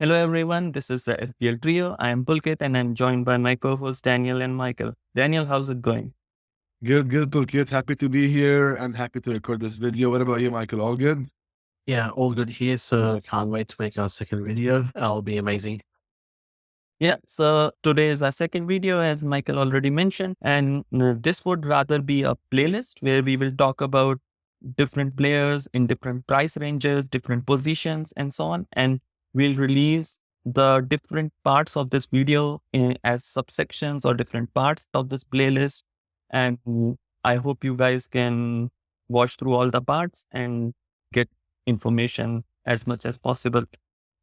Hello everyone, this is the FPL trio. I am Pulkit and I'm joined by my co-hosts Daniel and Michael. Daniel, how's it going? Good, Pulkit. Happy to be here and happy to record this video. What about you, Michael? All good? Yeah, all good here. So can't wait to make our second video. That'll be amazing. Yeah, so today is our second video as Michael already mentioned, and this would rather be a playlist where we will talk about different players in different price ranges, different positions and so on, and we'll release the different parts of this video as subsections or different parts of this playlist. And I hope you guys can watch through all the parts and get information as much as possible.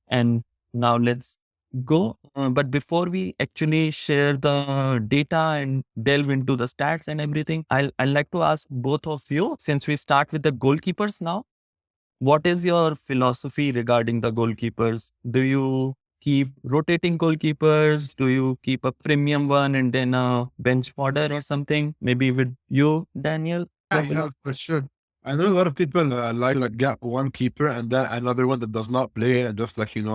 And now let's go. But before we actually share the data and delve into the stats and everything, I'd like to ask both of you, since we start with the goalkeepers now, what is your philosophy regarding the goalkeepers? Do you keep rotating goalkeepers? Do you keep a premium one and then a bench fodder or something? Maybe with you, Daniel? Yeah, for sure. I know a lot of people like to get one keeper and then another one that does not play and just like an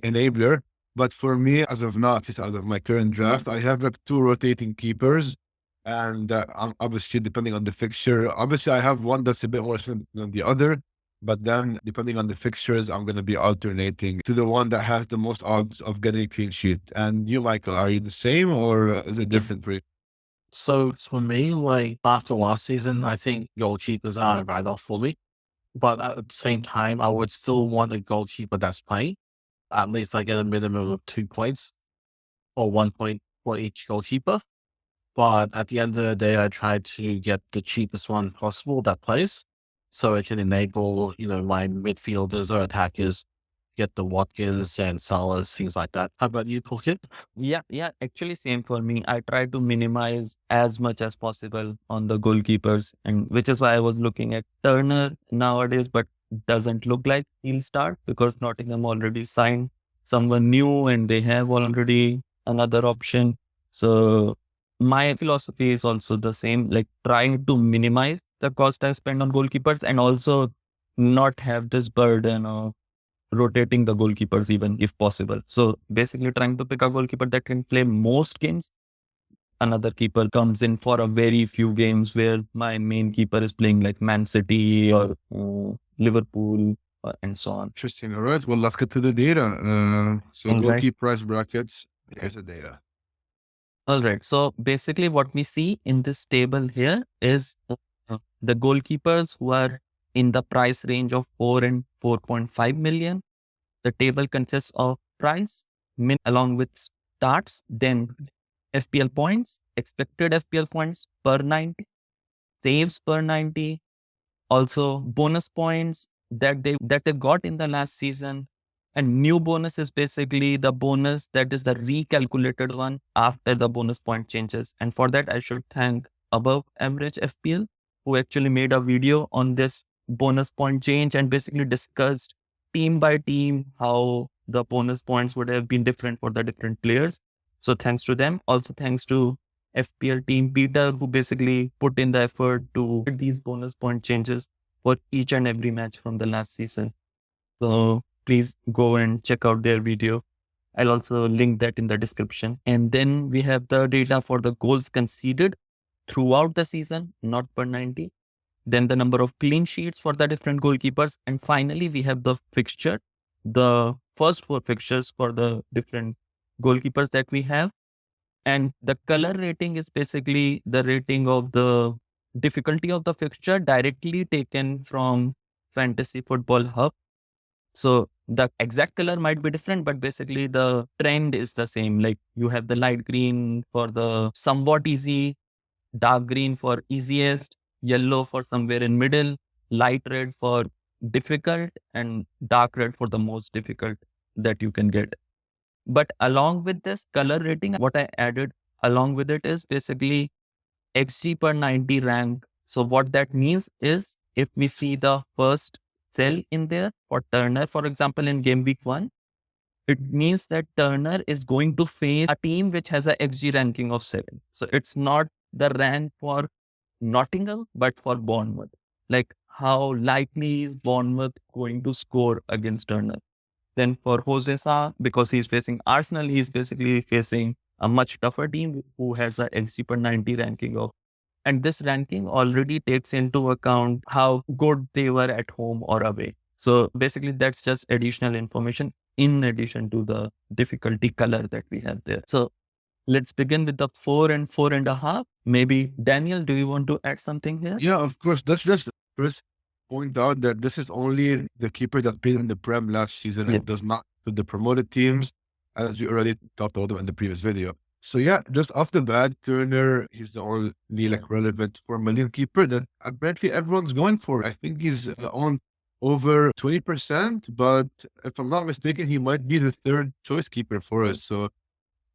enabler. But for me, as of now, at least out of my current draft, I have like two rotating keepers. And obviously, depending on the fixture, obviously, I have one that's a bit more expensive than the other. But then, depending on the fixtures, I'm going to be alternating to the one that has the most odds of getting a clean sheet. And you, Michael, are you the same or is it Yeah. different for you? So for me, like after last season, I think goalkeepers are a write-off for me. But at the same time, I would still want a goalkeeper that's playing. At least I get a minimum of 2 points or 1 point for each goalkeeper. But at the end of the day, I try to get the cheapest one possible that plays, so it can enable, my midfielders or attackers get the Watkins and Salahs, things like that. How about you, Pulkit? Yeah, actually same for me. I try to minimize as much as possible on the goalkeepers, and which is why I was looking at Turner nowadays, but doesn't look like he'll start because Nottingham already signed someone new and they have already another option. So my philosophy is also the same, like trying to minimize the cost I spend on goalkeepers and also not have this burden of rotating the goalkeepers even if possible. So basically trying to pick a goalkeeper that can play most games. Another keeper comes in for a very few games where my main keeper is playing like Man City or Liverpool and so on. Interesting. All right. Well, let's get to the data. So All right. goalkeeper price brackets. Here's the data. All right. So basically what we see in this table here is the goalkeepers who are in the price range of 4 and 4.5 million. The table consists of price, min along with starts, then FPL points, expected FPL points per 90, saves per 90, also bonus points that they got in the last season. And new bonus is basically the bonus that is the recalculated one after the bonus point changes. And for that, I should thank Above Average FPL, who actually made a video on this bonus point change and basically discussed team by team how the bonus points would have been different for the different players. So thanks to them. Also thanks to FPL team Peter, who basically put in the effort to get these bonus point changes for each and every match from the last season. So please go and check out their video. I'll also link that in the description. And then we have the data for the goals conceded throughout the season, not per 90. Then the number of clean sheets for the different goalkeepers. And finally, we have the fixture, the first four fixtures for the different goalkeepers that we have. And the color rating is basically the rating of the difficulty of the fixture directly taken from Fantasy Football Hub. So the exact color might be different, but basically the trend is the same. Like you have the light green for the somewhat easy, dark green for easiest, yellow for somewhere in middle, light red for difficult, and dark red for the most difficult that you can get. But along with this color rating, what I added along with it is basically XG per 90 rank. So what that means is if we see the first cell in there for Turner, for example, in game week 1, it means that Turner is going to face a team which has a XG ranking of 7. So it's not the rank for Nottingham, but for Bournemouth. Like how likely is Bournemouth going to score against Turner? Then for Jose Sa, because he's facing Arsenal, he's basically facing a much tougher team who has a XG per 90 ranking of. And this ranking already takes into account how good they were at home or away. So basically, that's just additional information in addition to the difficulty color that we have there. So let's begin with the 4 and 4.5. Maybe Daniel, do you want to add something here? Yeah, of course. Let's just first point out that this is only the keeper that played in the Prem last season Yeah. and does not to the promoted teams, as we already talked about in the previous video. So yeah, just off the bat, Turner, he's the only like relevant 4 million keeper that apparently everyone's going for. I think he's on over 20%, but if I'm not mistaken, he might be the third choice keeper for us. So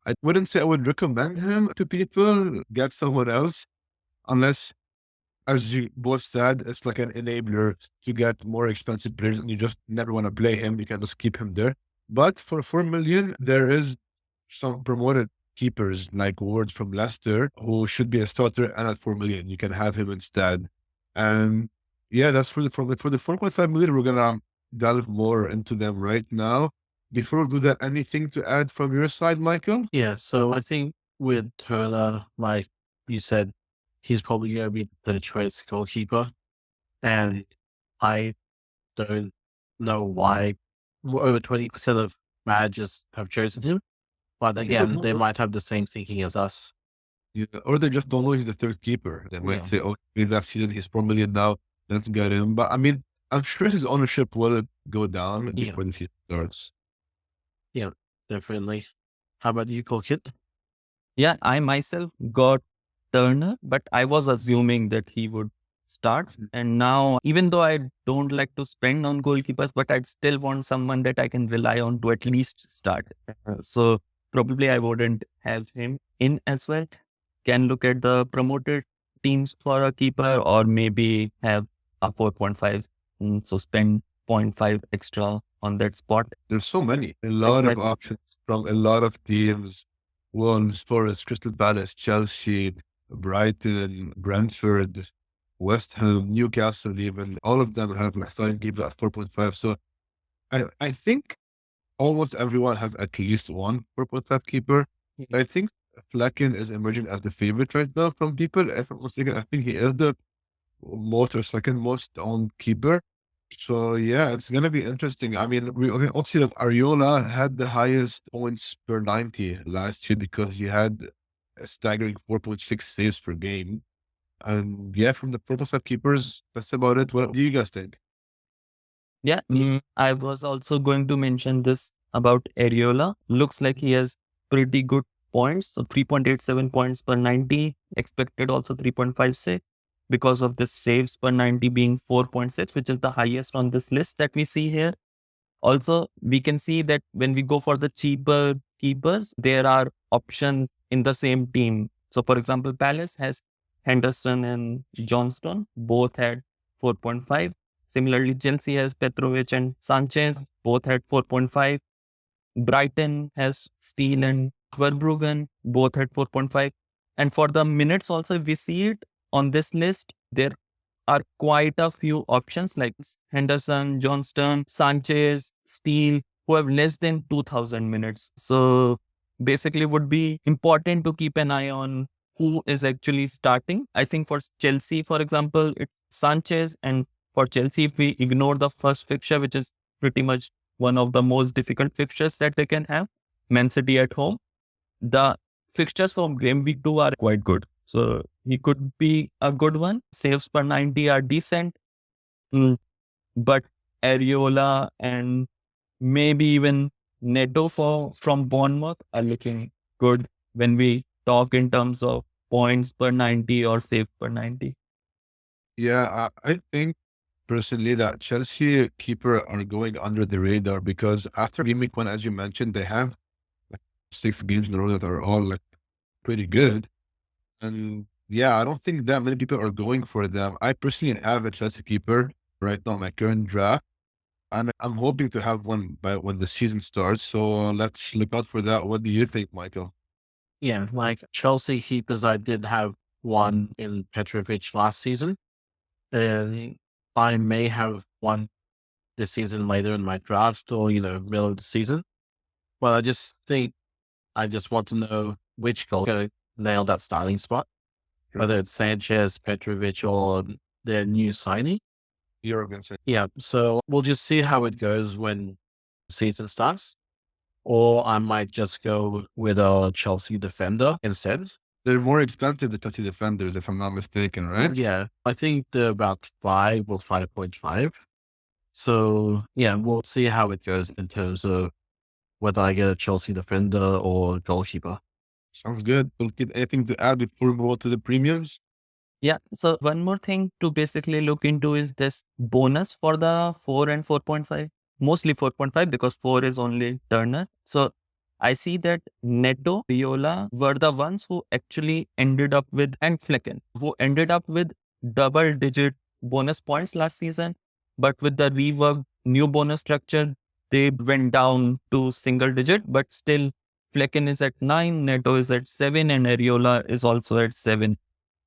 I wouldn't say I would recommend him to people. Get someone else, unless, as you both said, it's like an enabler to get more expensive players and you just never want to play him. You can just keep him there. But for 4 million, there is some promoted keepers like Ward from Leicester who should be a starter, and at 4 million, you can have him instead. And yeah, that's for the 4.5 million. We're gonna delve more into them right now. Before we do that, anything to add from your side, Michael? Yeah, so I think with Turner, like you said, he's probably going to be the choice goalkeeper. And I don't know why over 20% of managers have chosen him. But again, they might have the same thinking as us. Yeah, or they just don't know he's the third keeper. They might Yeah. say, "Oh, last season he's 4 million now. Let's get him." But I mean, I'm sure his ownership will go down Yeah. before the season starts. Yeah, definitely. How about you, Kit? Yeah, I myself got Turner, but I was assuming that he would start. And now, even though I don't like to spend on goalkeepers, but I'd still want someone that I can rely on to at least start. So probably I wouldn't have him in as well. Can look at the promoted teams for a keeper, or maybe have a 4.5. So spend 0.5 extra on that spot. There's so many, a lot of Exactly. options from a lot of teams: Wolves, Forest, Crystal Palace, Chelsea, Brighton, Brentford, West Ham, Newcastle. Even all of them have like starting keeper at 4.5. So I think almost everyone has at least one 4.5 keeper. I think Flekken is emerging as the favorite right now from people. If I'm not mistaken, I think he is the most or second most owned keeper. So yeah, it's gonna be interesting. I mean, we also see that Areola had the highest points per 90 last year because he had a staggering 4.6 saves per game. And yeah, from the 4.5 keepers, that's about it. What do you guys think? Yeah, I was also going to mention this about Areola. Looks like he has pretty good points. So 3.87 points per 90, expected also 3.56 because of the saves per 90 being 4.6, which is the highest on this list that we see here. Also, we can see that when we go for the cheaper keepers, there are options in the same team. So, for example, Palace has Henderson and Johnston, both had 4.5. Similarly, Chelsea has Petrovic and Sanchez, both had 4.5. Brighton has Steele and Verbruggen, both had 4.5. And for the minutes also, if we see it on this list, there are quite a few options like Henderson, Johnston, Sanchez, Steele, who have less than 2000 minutes. So basically would be important to keep an eye on who is actually starting. I think for Chelsea, for example, it's Sanchez. And for Chelsea, if we ignore the first fixture, which is pretty much one of the most difficult fixtures that they can have, Man City at home, the fixtures from game week 2 are quite good. So he could be a good one. Saves per 90 are decent. But Areola and maybe even Neto from Bournemouth are looking good when we talk in terms of points per 90 or save per 90. Yeah, I think personally that Chelsea keeper are going under the radar because after game week 1, as you mentioned, they have like 6 games in a row that are all like pretty good. And yeah, I don't think that many people are going for them. I personally have a Chelsea keeper right now in my current draft, and I'm hoping to have one by when the season starts. So let's look out for that. What do you think, Michael? Yeah, like Chelsea keepers, I did have one in Petrovic last season. And I may have one this season later in my draft or, middle of the season. But I just think I just want to know which goal going to nail that starting spot, whether it's Sanchez, Petrovic, or their new signing. European say. Yeah, so we'll just see how it goes when the season starts. Or I might just go with a Chelsea defender instead. They're more expensive, the Chelsea defenders, if I'm not mistaken, right? Yeah, I think they're about 5 or 5.5. So yeah, we'll see how it goes in terms of whether I get a Chelsea defender or goalkeeper. Sounds good. We'll get anything to add before we go to the premiums? Yeah. So one more thing to basically look into is this bonus for the 4 and 4.5. Mostly 4.5 because 4 is only Turner. So I see that Neto, Areola were the ones who actually ended up with, and Flekken, who ended up with double digit bonus points last season. But with the reworked new bonus structure, they went down to single digit, but still Flekken is at 9, Neto is at 7, and Areola is also at 7.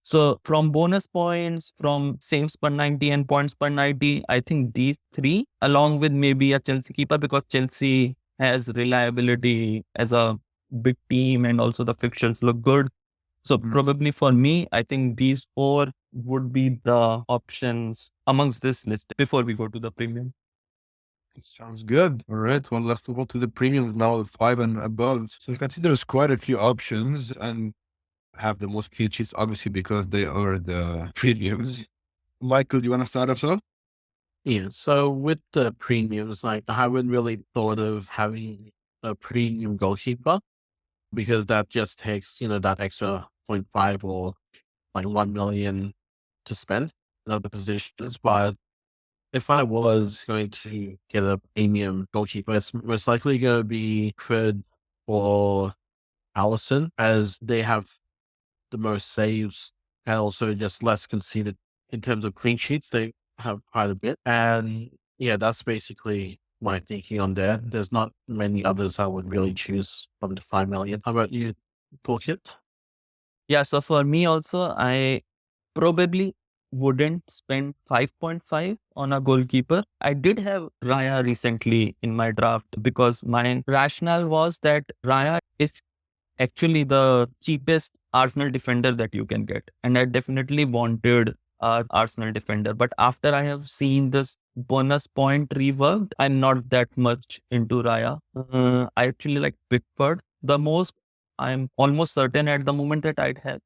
So from bonus points, from saves per 90 and points per 90, I think these three, along with maybe a Chelsea keeper, because Chelsea has reliability as a big team and also the fixtures look good. So probably for me, I think these four would be the options amongst this list before we go to the premium. Sounds good. All right. Well, let's move on to the premium now, 5 and above. So you can see there's quite a few options and have the most clean sheets, obviously, because they are the premiums. Michael, do you want to start us off? Yeah, so with the premiums, like I haven't really thought of having a premium goalkeeper because that just takes, that extra 0.5 or like 1 million to spend in other positions. But if I was going to get a premium goalkeeper, it's most likely going to be Fred or Allison, as they have the most saves and also just less conceded in terms of clean sheets. They have quite a bit. And yeah, that's basically my thinking on that. There's not many others I would really choose from the 5 million. How about you, Toolkit? Yeah. So for me also, I probably wouldn't spend 5.5 on a goalkeeper. I did have Raya recently in my draft because my rationale was that Raya is actually the cheapest Arsenal defender that you can get. And I definitely wanted our Arsenal defender. But after I have seen this bonus point reworked, I'm not that much into Raya. I actually like Pickford the most. I'm almost certain at the moment that I'd have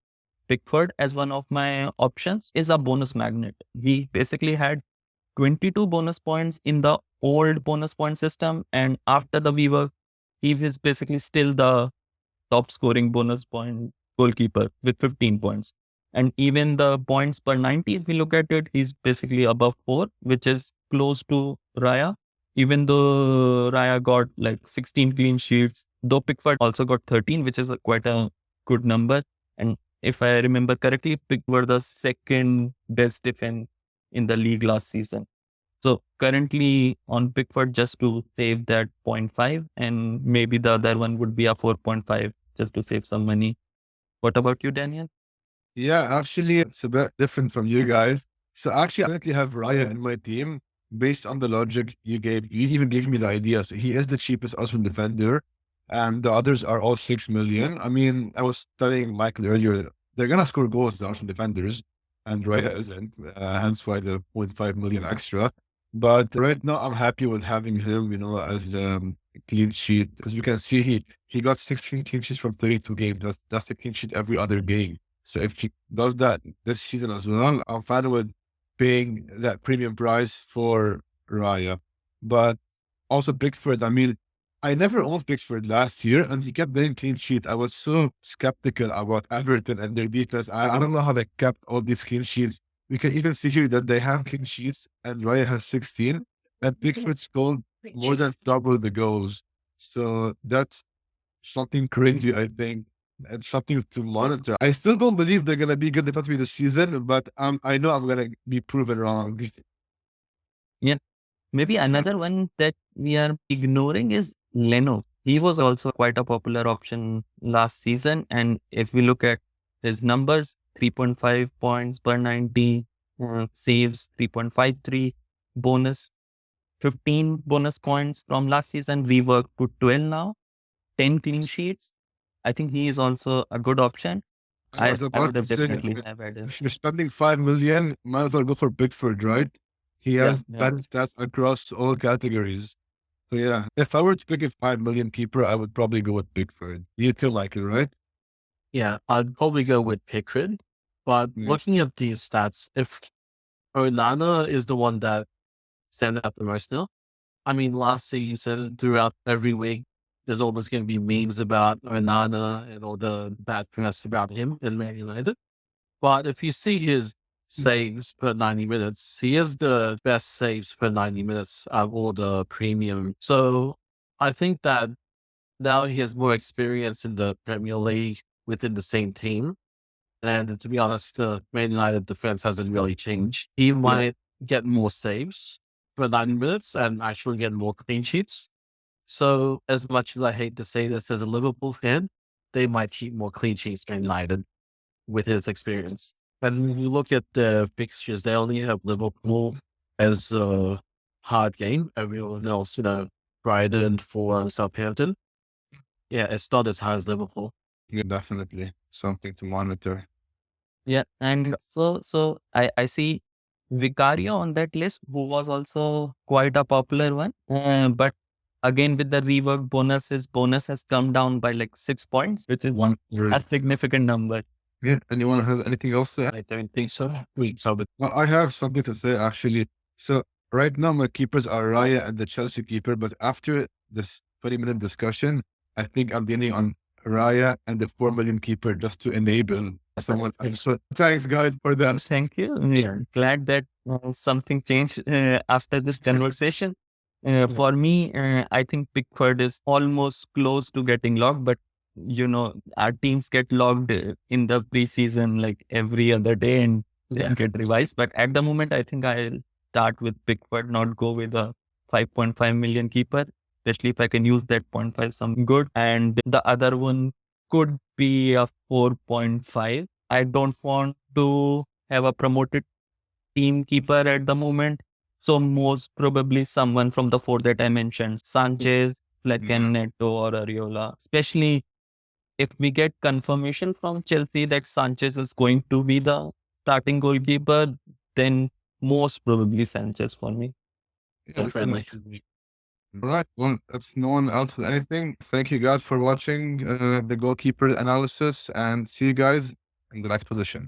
Pickford as one of my options is a bonus magnet. We basically had 22 bonus points in the old bonus point system. And after the rework, he is basically still the top scoring bonus point goalkeeper with 15 points. And even the points per 90, if we look at it, he's basically above 4, which is close to Raya. Even though Raya got like 16 clean sheets, though Pickford also got 13, which is quite a good number. And if I remember correctly, Pickford the second best defense in the league last season. So currently on Pickford, just to save that 0.5, and maybe the other one would be a 4.5 just to save some money. What about you, Daniel? Yeah, actually, it's a bit different from you guys. So actually, I currently have Raya in my team based on the logic you gave. You even gave me the idea. So he is the cheapest Arsenal defender, and the others are all 6 million. I mean, I was telling Michael earlier, they're gonna score goals, the Arsenal defenders, and Raya isn't. Hence why the zero point 0.5 million extra. But right now, I'm happy with having him, as clean sheet. As you can see, he got 16 clean sheets from 32 games. That's a clean sheet every other game. So if he does that this season as well, I'm fine with paying that premium price for Raya. But also Pickford, I mean, I never owned Pickford last year and he kept getting clean sheet. I was so skeptical about Everton and their defense. I don't know how they kept all these clean sheets. We can even see here that they have clean sheets and Raya has 16 and Pickford scored more than double the goals. So that's something crazy, I think, and something to monitor. I still don't believe they're gonna be good defensively this season, but I know I'm gonna be proven wrong. Yeah. Maybe another one that we are ignoring is Leno. He was also quite a popular option last season. And if we look at his numbers, 3.5 points per 90, saves 3.53, bonus 15 bonus points from last season, reworked to 12 now, 10 clean sheets. I think he is also a good option. I was I about would to have say, definitely have added. if you're spending 5 million, might as well go for Pickford, right? He Yeah, has yeah. better stats across all categories. So yeah, if I were to pick a 5 million keeper, I would probably go with Pickford. You too like it, right? Yeah, I'd probably go with Pickford. But Yeah. looking at these stats, if Onana is the one that stands out the most now, I mean, last season, throughout every week, there's always going to be memes about Onana and all the bad press about him in Man United. But if you see his saves per 90 minutes, he is the best saves per 90 minutes of all the premium. So I think that now he has more experience in the Premier League within the same team. And to be honest, the Man United defense hasn't really changed. He might get more saves per 90 minutes and actually get more clean sheets. So as much as I hate to say this as a Liverpool fan, they might keep more clean sheets than United with his experience. And when you look at the fixtures, they only have Liverpool as a hard game. Everyone else, Brighton, Fulham, Southampton. Yeah, it's not as hard as Liverpool. Yeah, definitely something to monitor. Yeah, and so I see Vicario on that list, who was also quite a popular one. But again, with the rework bonus, his bonus has come down by like 6 points, which is One a word. significant number. Yeah. Anyone has anything else to add? I don't think so. We covered. Well, I have something to say actually. So right now my keepers are Raya and the Chelsea keeper, but after this 20-minute discussion, I think I'm leaning on Raya and the 4 million keeper just to enable someone else. So thanks guys for that. Thank you. Yeah, glad that something changed after this conversation. For me, I think Pickford is almost close to getting locked, but our teams get locked in the preseason like every other day and then get revised. But at the moment, I think I'll start with Pickford, not go with a 5.5 million keeper, especially if I can use that 0.5 some good. And the other one could be a 4.5. I don't want to have a promoted team keeper at the moment. So most probably someone from the four that I mentioned, Sanchez, Flekken, Neto, or Areola. Especially if we get confirmation from Chelsea that Sanchez is going to be the starting goalkeeper, then most probably Sanchez for me. So friendly. All right. Well, if no one else has anything, thank you guys for watching the goalkeeper analysis and see you guys in the next position.